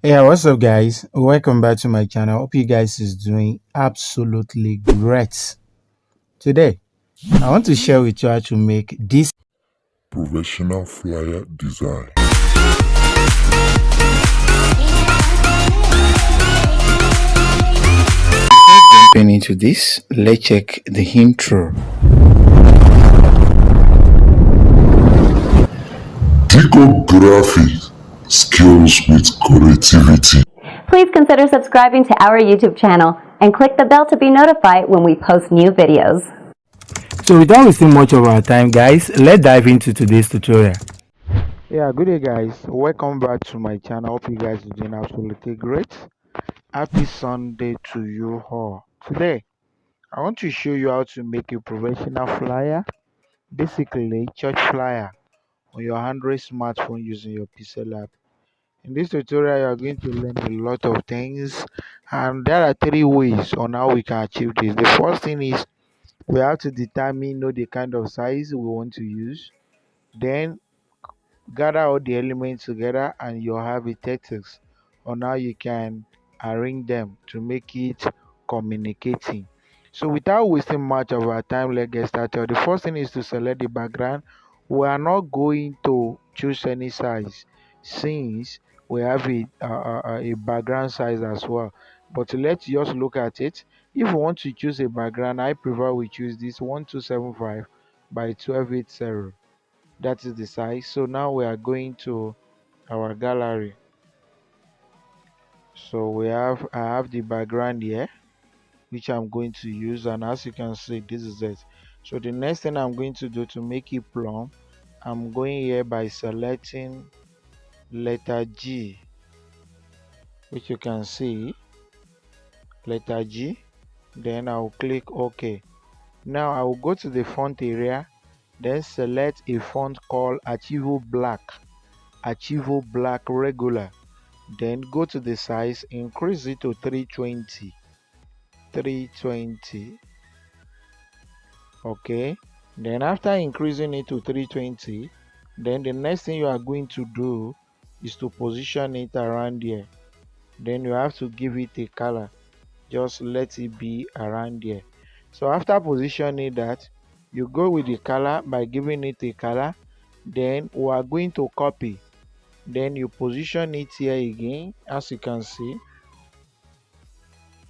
Yeah, what's up, guys? Welcome back to my channel. Hope you guys is doing absolutely great. Today, I want to share with you how to make this professional flyer design. jumping into this. Let's check the intro. Diko graphic skills with creativity. Please consider subscribing to our YouTube channel and click the bell to be notified when we post new videos. So without wasting much of our time, guys, let's dive into today's tutorial. Yeah, good day, guys. Welcome back to my channel. Hope you guys are doing absolutely great. Happy Sunday to you all. Today, I want to show you how to make a professional flyer, basically church flyer, on your Android smartphone using your PixelLab. In this tutorial, you are going to learn a lot of things, and there are three ways on how we can achieve this. The first thing is we have to know the kind of size we want to use, then gather all the elements together, and you'll have a tactics on how you can arrange them to make it communicating. So without wasting much of our time, let's get started. The first thing is to select the background. We are not going to choose any size since we have a background size as well. But let's just look at it. If we want to choose a background, I prefer we choose this 1275 by 1280. That is the size. So now we are going to our gallery. So I have the background here, which I'm going to use, and as you can see, this is it. So the next thing I'm going to do to make it plumb, I'm going here by selecting letter G, which you can see, letter G. Then I'll click OK. Now I will go to the font area, then select a font called Archivo Black Regular. Then go to the size, increase it to 320. Okay. Then after increasing it to 320, then the next thing you are going to do is to position it around here. Then you have to give it a color. Just let it be around here. So after positioning that, you go with the color by giving it a color. Then we are going to copy. Then you position it here again, as you can see.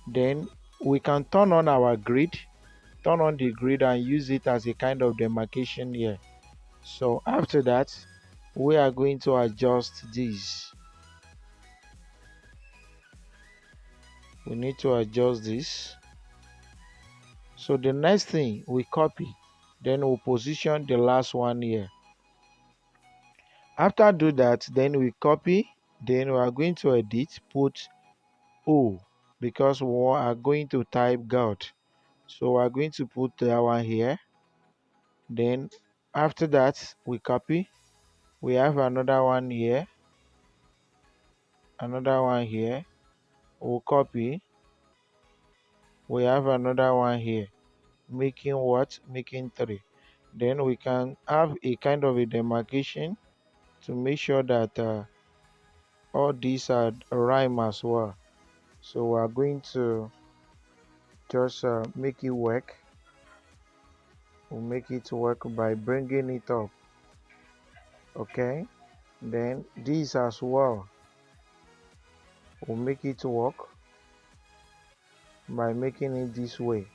Then we can turn on our grid, turn on the grid and use it as a kind of demarcation here. So after that, we are going to adjust this. We need to adjust this. So the next thing we copy, then we'll position the last one here. After do that, then we copy, then we are going to edit, put O, because we are going to type God. So we are going to put that one here. Then after that, we copy. We have another one here, we'll copy. We have another one here, making what? Making 3. Then we can have a kind of a demarcation to make sure that all these are rhyme as well. So we are going to just make it work. We'll make it work by bringing it up. Okay. Then this as well, we'll make it work by making it this way.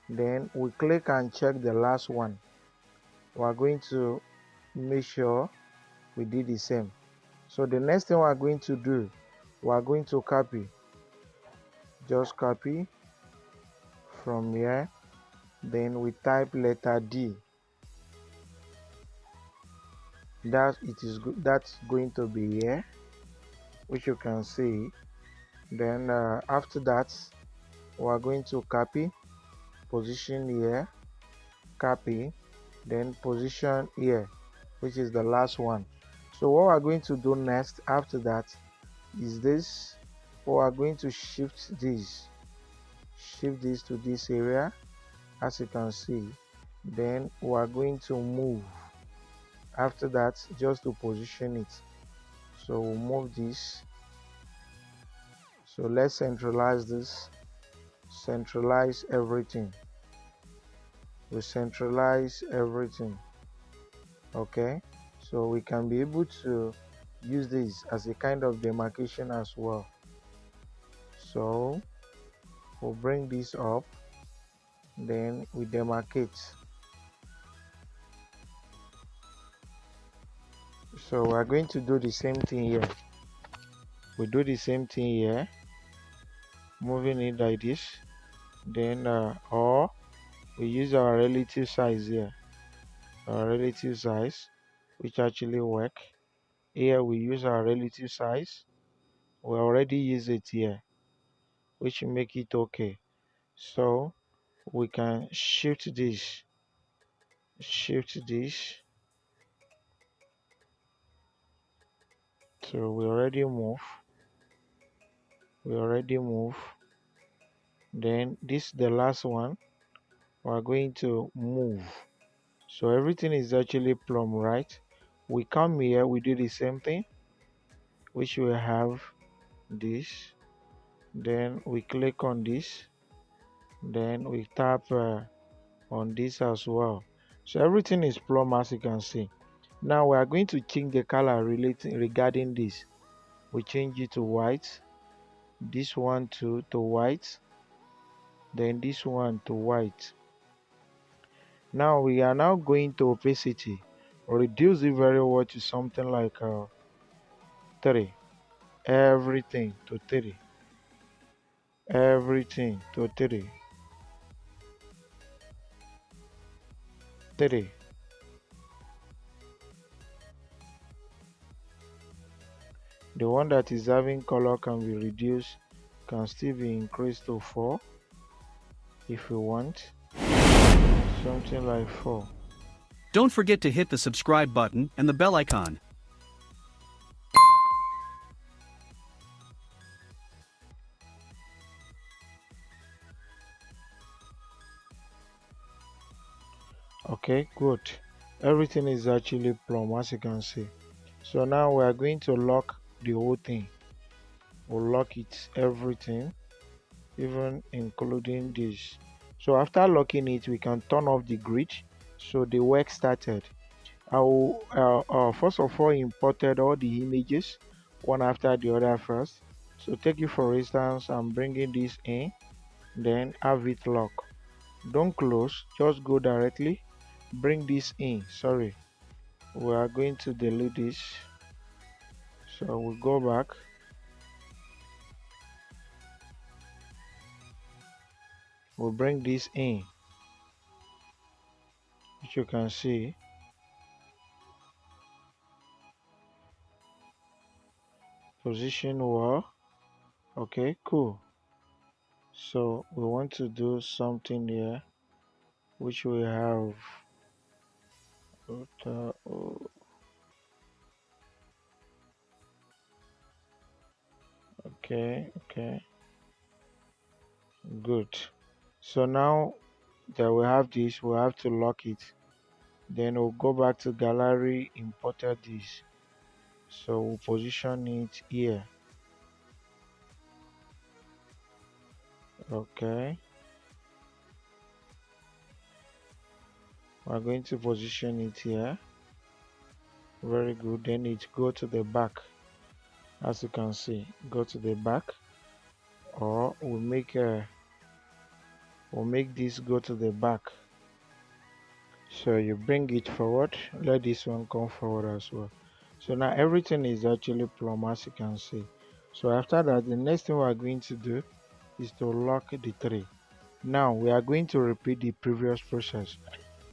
Then we click and check the last one. We are going to make sure we did the same. So the next thing we are going to do, we are going to copy. Just copy from here. Then we type letter D. That's going to be here, which you can see. Then after that, we are going to copy, position here, copy, then position here, which is the last one. So what we're going to do next after that is this. We are going to shift this to this area, as you can see. Then we are going to move after that, just to position it. So we'll move this So let's centralize this, centralize everything. We centralize everything. Okay, so we can be able to use this as a kind of demarcation as well. So we'll bring this up, then we demarcate. So we're going to do the same thing here. We do the same thing here, moving it like this, then or we use our relative size here, our relative size, which actually work. Here we use our relative size. We already use it here, which make it okay. So we can shift this, so we already move, then this is the last one. We are going to move. So everything is actually plumb, right? We come here, we do the same thing, which we have this, then we click on this, then we tap on this as well. So everything is plumb, as you can see. Now we are going to change the color regarding this. We change it to white, this one to white, then this one to white. Now we are now going to opacity. Reduce it very well to something like 3. Everything to 3. Everything to 3. 3. The one that is having color can be reduced, can still be increased to 4 if you want. Something like 4. Don't forget to hit the subscribe button and the bell icon. Okay, good. Everything is actually plumb, as you can see. So now we are going to lock the whole thing. We'll lock it, everything, even including this. So after locking it, we can turn off the grid. So the work started. I will first of all imported all the images one after the other first. So take it for instance, I'm bringing this in, then have it lock. Don't close, just go directly, bring this in. Sorry, we are going to delete this. So we go back, we'll bring this in, which you can see. Position well. Okay, cool. So we want to do something here, which we have okay, good. So now that we have this, we have to lock it. Then we'll go back to gallery, imported this. So we'll position it here. Okay, we're going to position it here. Very good. Then it go to the back, as you can see, go to the back, or we'll make this go to the back. So you bring it forward, let this one come forward as well. So now everything is actually plumb, as you can see. So after that, the next thing we are going to do is to lock the tree. Now we are going to repeat the previous process,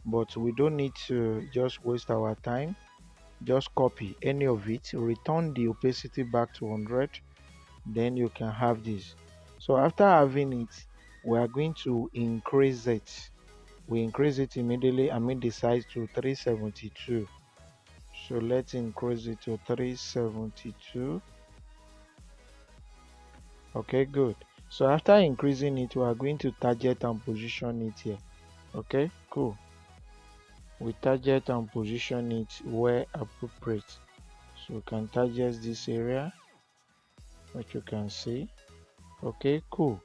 but we don't need to just waste our time. Just copy any of it, return the opacity back to 100, then you can have this. So after having it, we are going to increase it. We increase it immediately, the size to 372. So let's increase it to 372. Okay, good. So after increasing it, we are going to target and position it here. Okay, cool. We target and position it where appropriate. So we can target this area, which you can see. Okay, cool.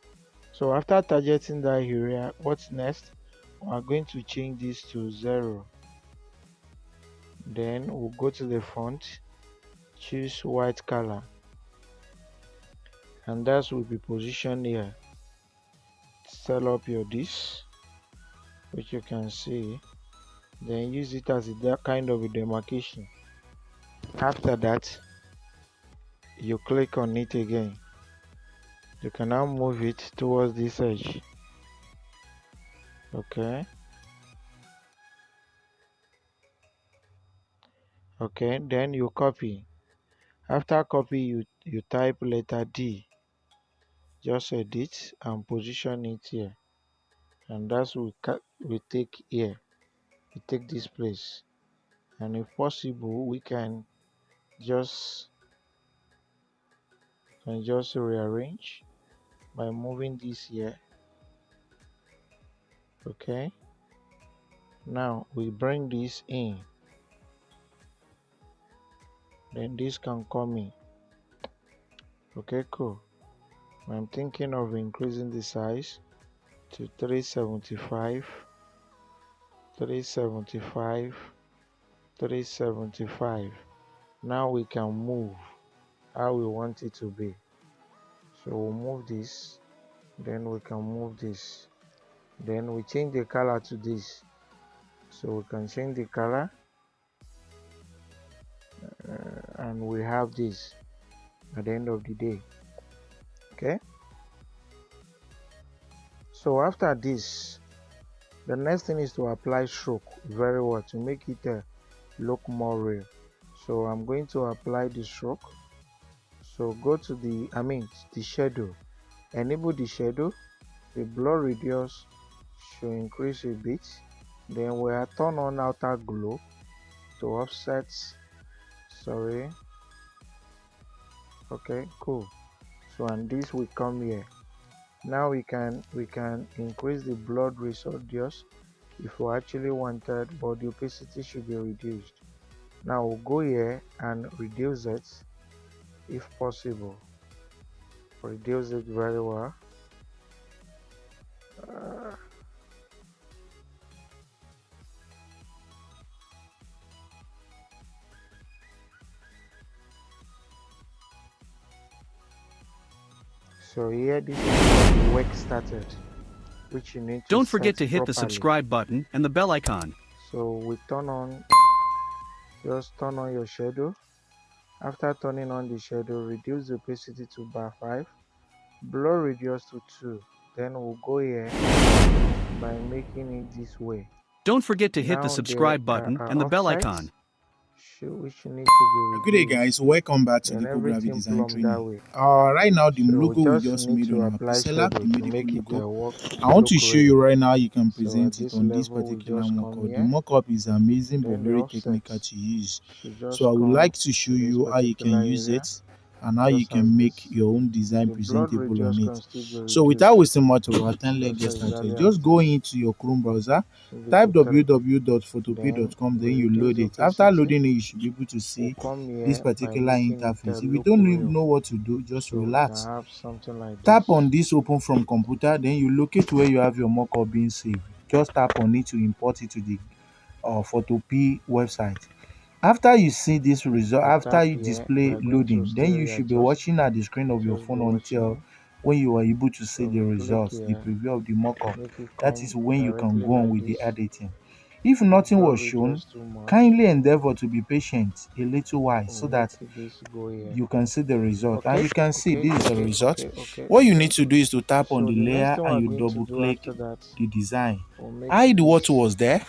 So after targeting that area, what's next? We are going to change this to 0. Then we'll go to the font, choose white color, and that will be positioned here. Set up your disk, which you can see, then use it as that kind of a demarcation. After that, you click on it again. You can now move it towards this edge. Okay. Okay, then you copy. After copy, you type letter D. Just edit and position it here, and that's we take here. We take this place, and if possible, we can just rearrange by moving this here. Okay. Now we bring this in. Then this can come in. Okay, cool. I'm thinking of increasing the size to 375, 375, 375. Now we can move how we want it to be. So we'll move this, then we can move this. Then we change the color to this. So we can change the color, and we have this at the end of the day. Okay. So after this, the next thing is to apply stroke very well to make it look more real. So I'm going to apply the stroke. So go to the shadow, enable the shadow, the blur radius should increase a bit. Then we are turn on outer glow to offset. Sorry. Okay, cool. So and this will come here. Now we can increase the blur radius if we actually wanted, but the opacity should be reduced. Now we'll go here and reduce it if possible. Reduce it very well. So here this is where the work started, which you need to Don't forget set to hit the properly. subscribe button and the bell icon. So we just turn on your shadow. After turning on the shadow, reduce the opacity to bar 5, blur radius to 2. Then we'll go here by making it this way. Don't forget to hit the Now subscribe there button are and the bell offsets icon. which need to be Good day, reduced. guys. Welcome back to Then Diko Graphic everything Design plumb that Training. way. Right now, the So logo we we just just need made to on our apply PixelLab, shadow the to medical make it logo. work. I want to Look show you real. right now. You can So at present it this on this level, we particular just come mockup. The here. mockup is amazing but Then the very offset technical to use. should just So I would come like to show to this you how you can particular use area, it and how you just as can make this. your own design The blur presentable radius on can it. still be So reduced, without wasting much of our time, let's just get started. exactly as Just go this. into your Chrome browser, Maybe type to 3. Then www.photopea.com, then we you reduce load the it. After opacity. loading it, you should be able to We'll see come this here by particular making it interface. If you look don't real. know what to do, just So we can relax. have something like Tap this. on this open from computer, then you locate where you have your mockup being saved. Just tap on it to import it to the Photopea website. After you see this result, We after tap you here. We display are going to loading, then still you should be readjust. watching at the screen of your Just be phone until watching. when you are able to see So the we click results, the here. preview of the mockup. Make it That come is when you can directly go on like with the this. editing. If The nothing blur was shown, radius too much. kindly endeavor to be patient a little while so We'll that make this go here. you can see the result. And Okay. you can see Okay. this is the Okay. result. Okay. What you need to do is to tap on So the the next layer thing and we're you going to double do click after that, the design. we'll make Hide what this was there,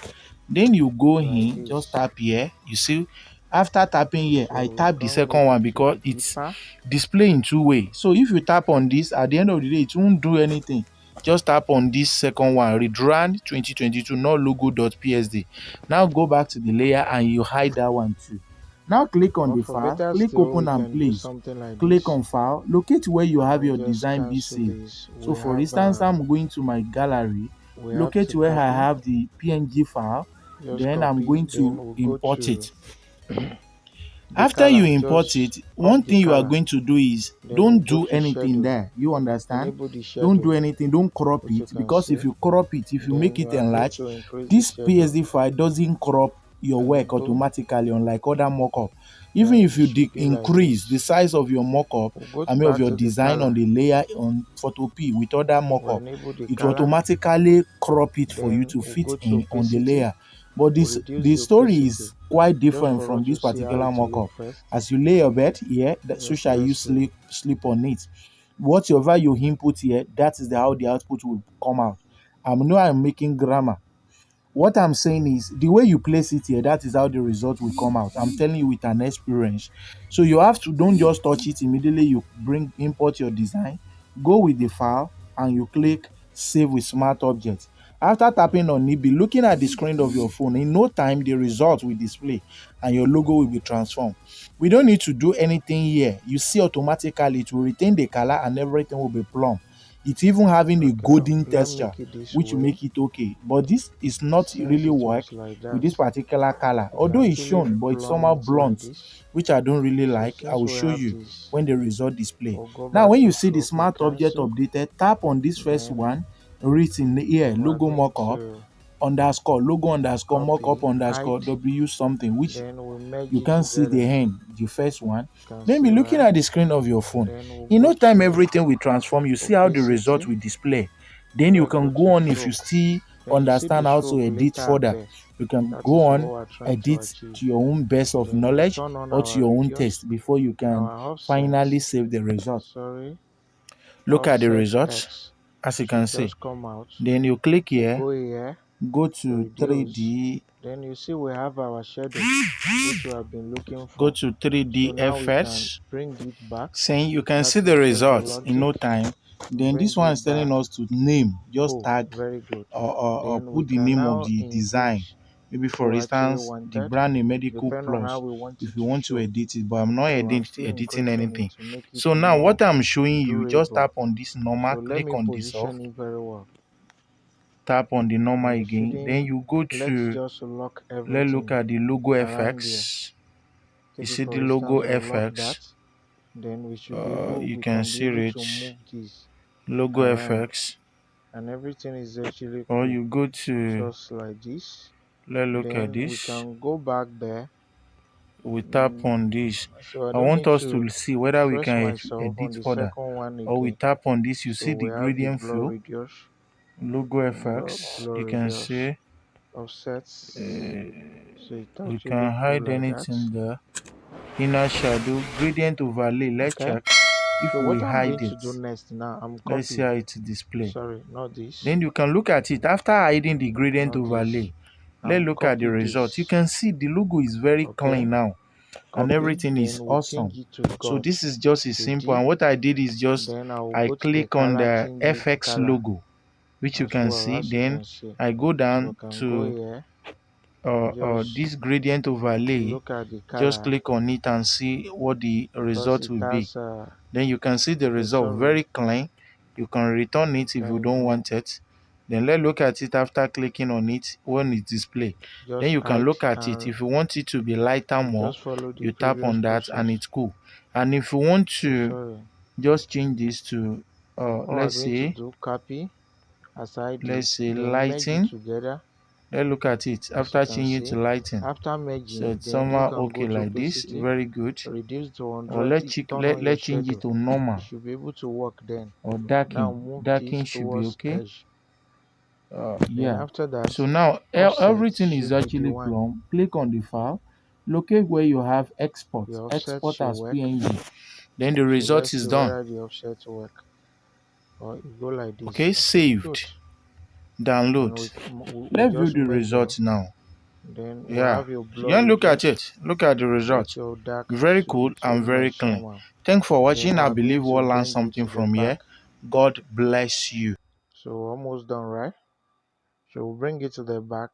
then you go like in, this. just tap here. You see, after tapping here, So I we tap the can't second make one it to because be it's deeper. display in two ways. So if you tap on this, at the end of the day, it won't do anything. Just tap on this second one, redrawn 2022 not logo.psd. Now go back to the layer and you hide that one too. Now click on Or the for file, better click still, we open and can do place. something like Click this. on file, locate where you have We your just design be cancel saved. this. So We for have instance, I'm going to my gallery, we have locate to where I copy. have the PNG file, Just then I'm copy. going Then to we'll go import to it. the After you color, import just it, off one the thing you are color. going to do is Then we'll don't go do to anything shadow, there. You understand? enable the Don't shadow, do anything. Don't crop which you it, can because if see. you crop it, if you make Then it we are going enlarge, to increase the this shadow PSD file doesn't crop your and work go. automatically, unlike other mockup. Even Then if it you should be like increase the this. size of your mockup, We'll go I mean of back your to the design on color. the layer on Photopea with other We'll mockup, enable the it will color. automatically crop it for you Then to we'll fit go to in on the opacity. layer. But We'll this reduce the the story opacity is quite just different for from us to this see how particular it will look mockup. first. As you lay your bed here, so Let's shall you just see. sleep on it. Whatever you input here, that is how the output will come out. I know I'm making grammar. What I'm saying is the way you place it here, that is how the result will come out. I'm telling you with an experience. So you have to, don't just touch it immediately. You bring import your design, go with the file, and you click save with smart objects. After tapping on it, be looking at the screen of your phone. In no time, the result will display and your logo will be transformed. We don't need to do anything here. You see automatically it will retain the color and everything will be plumb. It's even having a Okay, now golden let's texture, make it this which will way. make it okay. But this is not Since really it work was like with that, this particular color. we can Although it's actually shown, but it's plumb somehow it like blunt, this. which I don't really So like. I since will we show have you this, when the result display. we'll go Now, back when you to see the open smart object cancel. updated, tap on this first Then one, written here, we are logo going mockup to underscore logo underscore mockup copy, underscore hide. w something, which Then we merge you it can see the together. hand, the first one. You can Then see, be looking right? at the screen of your phone. Then we'll In go no time, to everything will transform. You see how the result opacity. will display. Then you Let's go can go to on if you stroke. still Then you see the understand how to stroke edit later further. appear. You can That go is what on, we're trying to edit achieve. to your own best of Then we'll knowledge turn on or to our your own radius, taste before you can our offset. finally save the result. Sorry, Look at the offset results, X as you can should see. just come out. Then you click We'll here, go here, go to reduce. 3D, Then you see we have our shadow, which we have been looking go for. to So 3D now we can FS, bring it back. saying you can That see the is just the results in logic. no time. Then Bring this one is it telling back. us to name, just Oh, tag very good. or Then we put the can name of now the input design. Maybe if we for actually instance, the wanted, brand name Medical depending on how Plus. we want If it you to want to show. edit it, but I'm not So I'm still editing increasing it anything. to make it So now more what I'm showing you, just durable. tap on this normal, So let click me on this off, position it very well. tap on the normal And you again. Then shouldn't, you go let's to, just lock let's look everything at the logo around here. FX. You Take it see the for logo instance, we'll lock FX. that. Then we should be able, You we can can be see able to it, move this logo around. FX. And everything is actually Or cool. you go to, Just like this. let's look at Then we this. can go back there. We tap Mm, on this. so I I don't want need us to to see whether we stress can myself on edit the further. second one Or we again. tap on this, you So see the we have the gradient blur fill, radius, logo FX. blur You can radius, see offsets. So it's we actually can cool hide like that. anything there. Inner shadow, gradient overlay. Let's Okay. check if So we what I'm hide going to it. do next now, I'm Let's see copy. how it display. Sorry, not this, Then you can look at it after hiding the gradient not this. overlay. Let's I'm look at the copy result. You this. can see the logo is very Okay. clean now and Copy. everything is Then we awesome. change it to So God. this is just a To simple, D. and what I did is just Then I will I go to the click on color, the change it FX color logo, which you as can well, see. as you Then can see. I go So down I can go to here, just this gradient overlay, look at the just color click on it and see what the because result it will be. has Then you can see the okay, result sorry, very clean. You can return it if you can don't remove, want it. Then let's look at it after clicking on it when it's display. Then just you can hide look at it. and If you want it to be lighter more, just follow the you tap previous on that and process. it's cool. And if you want So to sorry, just change this to what we're going to do, copy aside let's it, say then merge it lighting. together. Let's look at it As you after can changing to see, lighting. after So merging, it's then you somehow can go okay to like this. opacity, Very good. reduce to Or 100, turn on your let's change it shadow. to You normal should be able to work then. or Now darken. move this Darken should be towards okay. edge. Then Yeah. after that, So now offset everything is should be the actually one. plumb. Click on the file, locate where you have export, The offset export should as work. PNG. Then the So result let's is see done. whether the offset work. Or it go like Okay, this. Good. saved. And Download. we Let's view just the merge them. result now. Then we Yeah. have your So you blur can look at radius it. Look at the with result. your dark Very to be cool and too very much clean. somehow. Thanks for Then watching. we I are going believe to we'll learn bring it something to the from back. here. God bless you. So almost done, right? So we'll bring it to the back.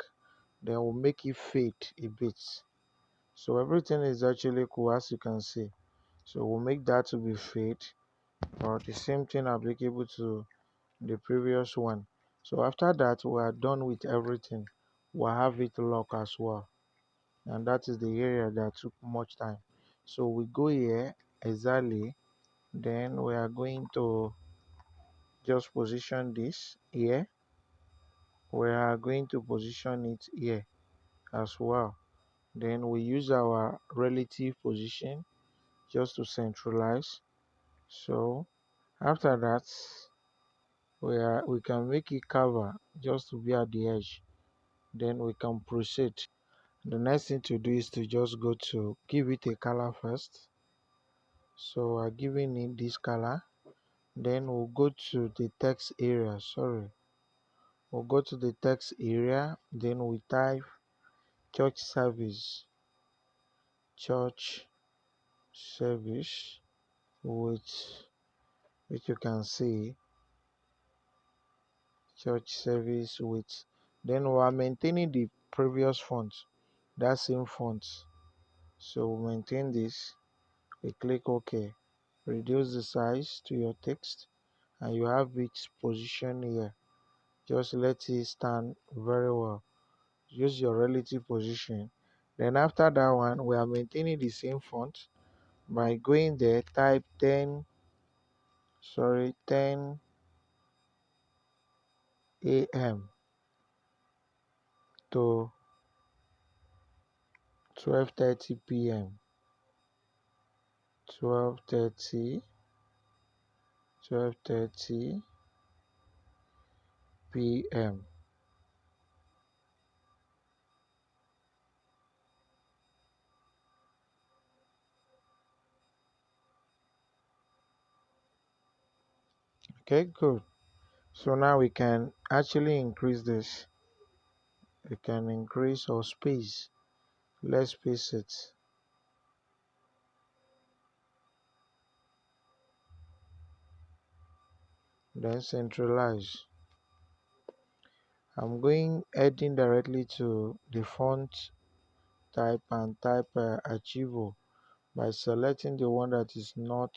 Then we'll make it fade a bit. So everything is actually cool as you can see. So we'll make that to be fade. Or the same thing applicable to the previous one. So after that, we are done with everything. We'll have it lock as well. And that is the area that took much time. So we go here exactly, then we are going to just position this here. We are going to position it here as well. Then we use our relative position just to centralize. So after that, we can make it cover just to be at the edge. Then we can proceed. The next thing to do is to just go to give it a color first. So we're giving it this color. Then we'll go to the text area. We'll go to the text area. Then we type church service. Church service, which you can see church service with. Then we are maintaining the previous font, that same font. So we maintain this. We click OK. Reduce the size to your text, and you have its position here. Just let it stand very well. Use your relative position. Then after that one, we are maintaining the same font by going there, type 10 a.m. to 12:30 p.m. 12:30 p.m. Okay, good. So now we can actually increase this. We can increase our space. Let's space it. Then centralize. I'm heading directly to the font type and type Archivo by selecting the one that is not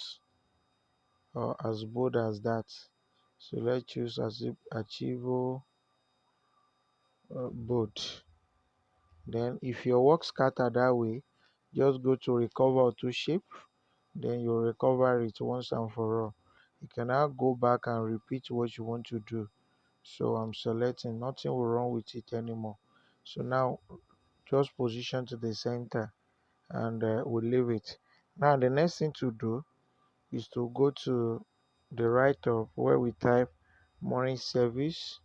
as bold as that. So let's choose Archivo bold. Then if your work scatter that way, just go to recover to shape, then you recover it once and for all. You can now go back and repeat what you want to do. So I'm selecting, nothing will wrong with it anymore. So now just position to the center, and we'll leave it. Now the next thing to do is to go to the right of where we type morning service.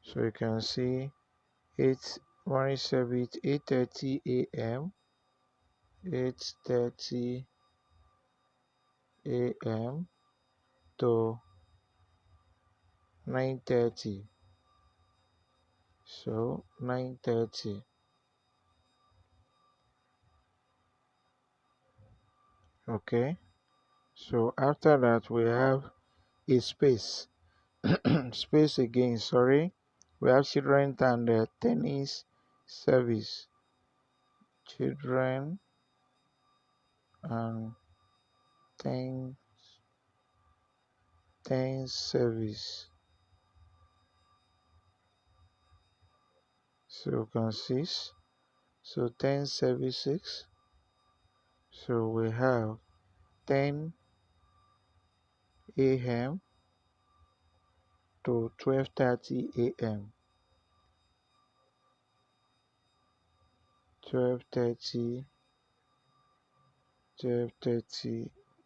So you can see it's morning service 8:30 a.m. 8:30 a.m. to 9:30. So 9:30. Okay. So after that we have a space. Space again, sorry. We have children and tennis service. Children and ten service. So you can see. So 10 services. So we have 10 a.m. to 12:30 a.m. 12:30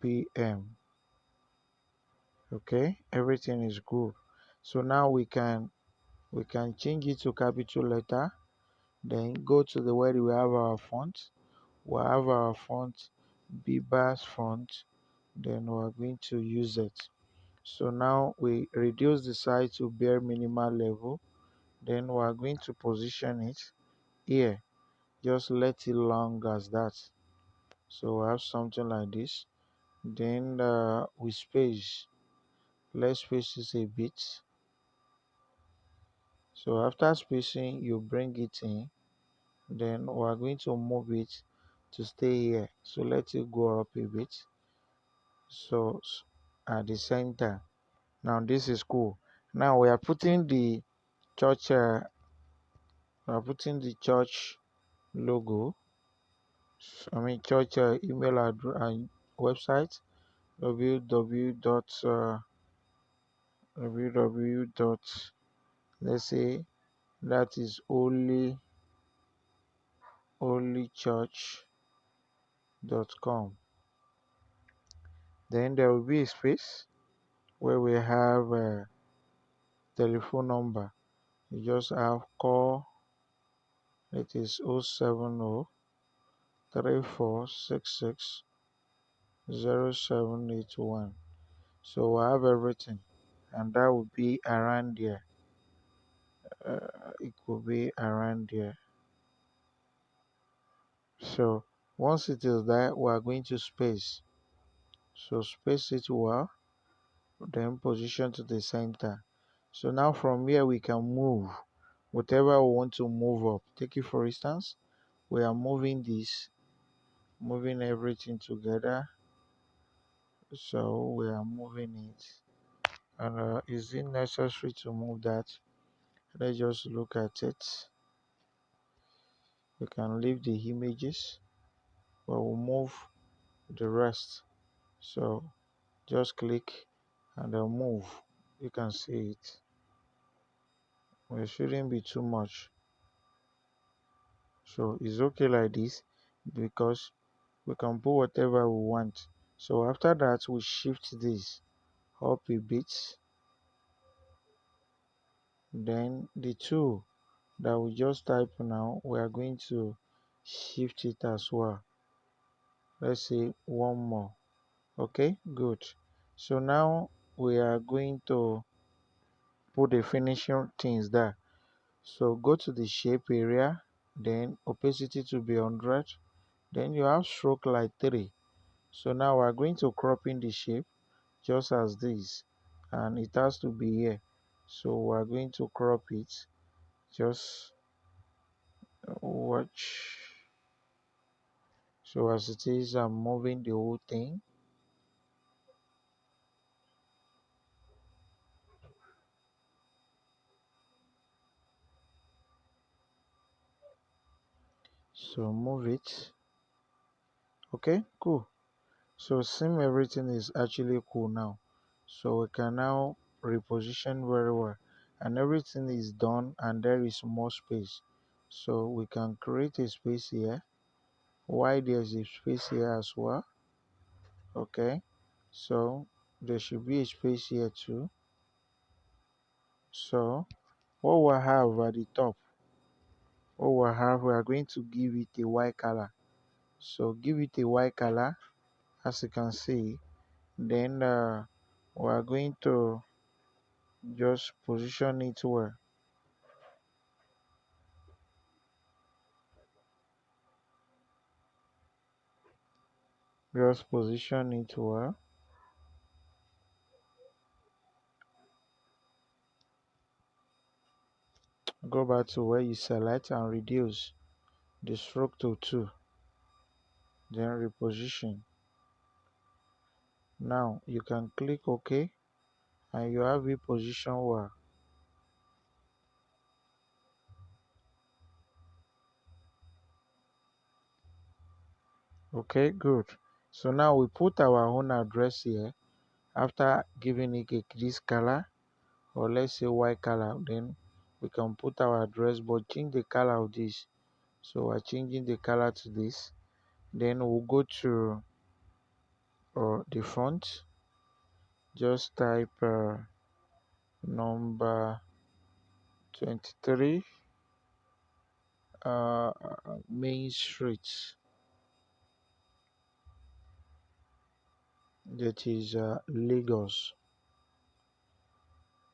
p.m. Okay, everything is good. So now we can change it to capital letter, then go to the where we have our font. We have our font, Bibas font, then we're going to use it. So now we reduce the size to bare minimal level, then we are going to position it here. Just let it long as that. So we have something like this. Then we space. Let's space this a bit. So after spacing, you bring it in. Then we are going to move it to stay here. So let it go up a bit. So at the center. Now this is cool. Now we are putting the church So I put in the church logo, church email address and website, www dot, let's say that is holychurch.com. Then there will be a space where we have a telephone number. You just have call, it is 070 3466 0781. So I have everything, and that would be around there. It could be around there. So once it is there, we are going to space. So space it well, then position to the center. So now from here we can move whatever we want to move up. Take it for instance, we are moving this, moving everything together. So we are moving it. And is it necessary to move that? Let's just look at it. We can leave the images, but we'll move the rest. So just click and then move. You can see it. It shouldn't be too much. So it's okay like this because we can put whatever we want. So after that, we shift this up a bit. Then the two that we just type now, we are going to shift it as well. Let's say one more. Okay, good. So now we are going to put the finishing things there. So go to the shape area, then opacity to be 100, then you have stroke like 3. So now we are going to crop in the shape just as this, and it has to be here. So we are going to crop it. Just watch. So as it is, I'm moving the whole thing. So move it. Okay, cool. So seeing everything is actually cool now. So we can now reposition very well, and everything is done and there is more space. So we can create a space here. Why there's a space here as well? Okay, so there should be a space here too. So what we have at the top, we are going to give it a white color. So give it a white color, as you can see. Then we are going to just position it well. Just position it well. Go back to where you select and reduce the stroke to 2. Then reposition. Now you can click OK and you have it positioned well. Okay, good. So now we put our own address here after giving it this color, or let's say white color. Then we can put our address, but change the color of this. So we're changing the color to this. Then we'll go to the font. Just type number 23 Main Street, that is Lagos.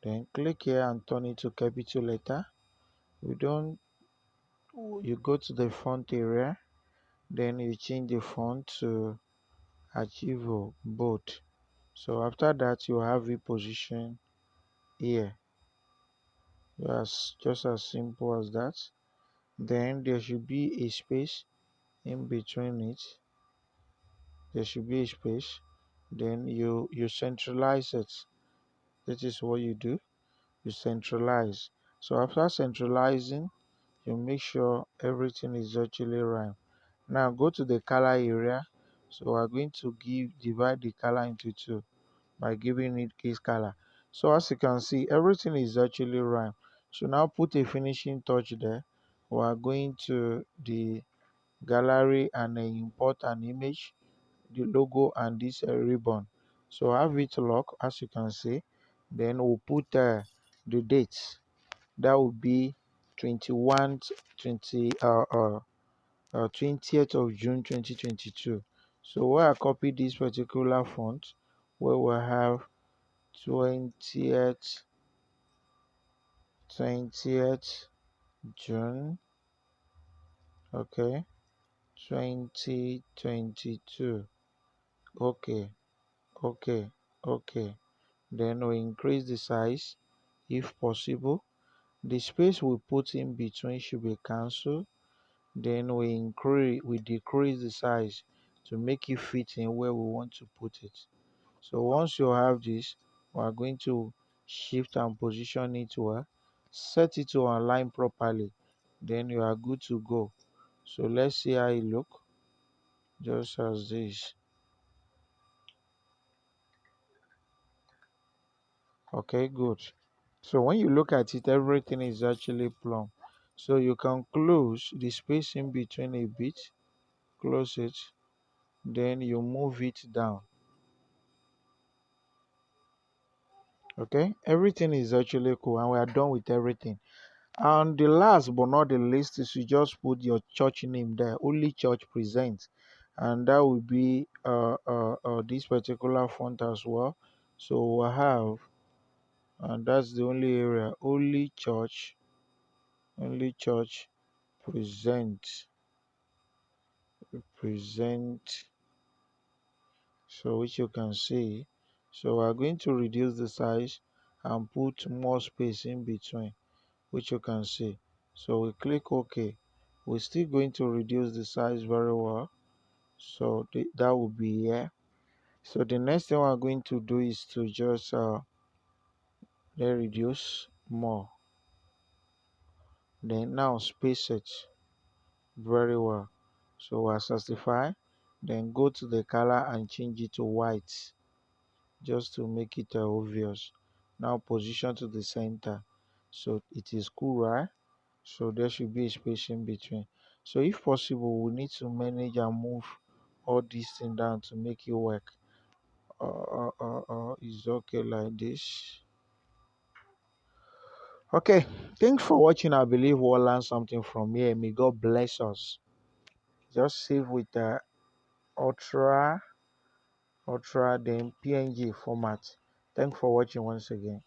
Then click here and turn it to capital letter. You go to the font area, then you change the font to Archivo Bold. So after that, you have it position here. Just as simple as that. Then there should be a space in between it. There should be a space. Then you centralize it. That is what you do. You centralize. So after centralizing, you make sure everything is actually right. Now go to the color area. So we're going to divide the color into two by giving it case color. So as you can see, everything is actually right. So now put a finishing touch there. We are going to the gallery and import an image, the logo and this ribbon. So have it lock as you can see. Then we'll put the dates. That will be 21 20 20th of June 2022. So where I copy this particular font, where we have 20th 20th June, okay, 2022. Okay, okay, okay. Then we increase the size if possible. The space we put in between should be cancelled. Then we decrease the size to make it fit in where we want to put it. So once you have this, we are going to shift and position it well, set it to align properly, then you are good to go. So let's see how it look, just as this. Okay, good. So when you look at it, everything is actually plumb. So you can close the space in between a bit, close it, then you move it down. Okay, everything is actually cool and we are done with everything. And the last but not the least is you just put your church name there, Only Church Presents, and that will be this particular font as well. So we'll have, and that's the only area, Only Church Present, present. So which you can see. So we're going to reduce the size and put more space in between, which you can see. So we click OK. We're still going to reduce the size very well. So that will be here. So the next thing we're going to do is to just then reduce more. Then now space it very well. So we'll satisfy. Then go to the color and change it to white, just to make it obvious. Now position to the center. So it is cool, right? So there should be a space in between. So if possible, we need to manage and move all these things down to make it work. It's okay like this. Okay, thanks for watching. I believe we'll learn something from here. May God bless us. Just save with the ultra then PNG format. Thanks for watching once again.